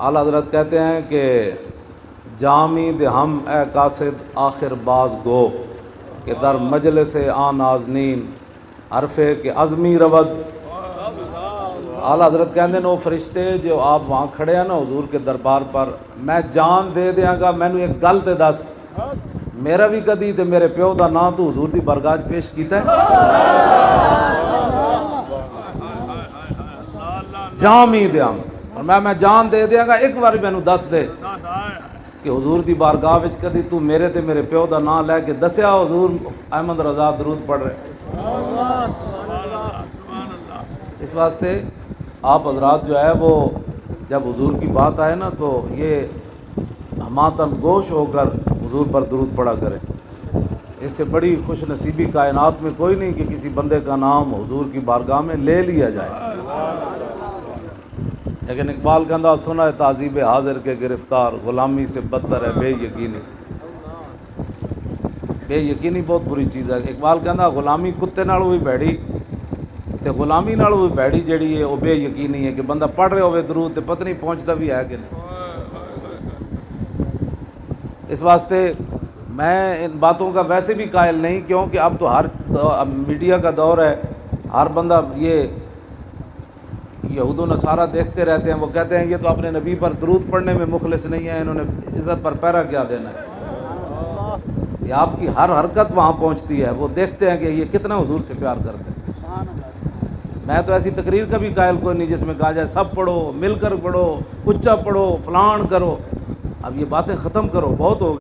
اعلیٰ حضرت کہتے ہیں کہ جامی دے ہم اے قاصد آخر باز گو کہ در مجلس آ نازنین عرفے کہ عزمی رود۔ اعلیٰ حضرت کہتے ہیں وہ فرشتے جو آپ وہاں کھڑے ہیں نا حضور کے دربار پر، میں جان دے دیاں گا مینوں ایک گل تے دس، میرا بھی کدی تے میرے پیو دا نام تو حضور دی بارگاہ پیش کیتا ہے؟ جامی دیاں اور میں جان دے دیاں گا ایک بار مینوں دس دے کہ حضور دی بارگاہ وچ کدی تو میرے تے میرے پیو دا نام لے کے دسیا حضور احمد رضا درود پڑھ رہے۔ اس واسطے آپ حضرات جو ہے وہ جب حضور کی بات آئے نا تو یہ ہماتن گوش ہو کر حضور پر درود پڑھا کریں۔ اس سے بڑی خوش نصیبی کائنات میں کوئی نہیں کہ کسی بندے کا نام حضور کی بارگاہ میں لے لیا جائے۔ لیکن اقبال کہندہ سنا ہے تعذیب حاضر کے گرفتار، غلامی سے بدتر ہے بے یقینی۔ بے یقینی بہت بری چیز ہے۔ اقبال کہندہ غلامی کتے نال ہوئی بیڑی تے غلامی نال ہوئی بیڑی جڑی ہے وہ بے یقینی ہے کہ بندہ پڑھ رہے ہوئے درود تے پتہ نہیں پہنچتا بھی ہے کہ نہیں۔ اس واسطے میں ان باتوں کا ویسے بھی قائل نہیں، کیونکہ اب تو ہر میڈیا کا دور ہے، ہر بندہ یہ یہود و نصارہ دیکھتے رہتے ہیں، وہ کہتے ہیں یہ تو اپنے نبی پر درود پڑھنے میں مخلص نہیں ہے، انہوں نے عزت پر پہرا کیا دینا ہے۔ یہ آپ کی ہر حرکت وہاں پہنچتی ہے، وہ دیکھتے ہیں کہ یہ کتنا حضور سے پیار کرتے ہیں۔ میں تو ایسی تقریر کا بھی قائل کوئی نہیں جس میں کہا جائے سب پڑھو، مل کر پڑھو، اچا پڑھو، فلان کرو۔ اب یہ باتیں ختم کرو، بہت ہو گئی۔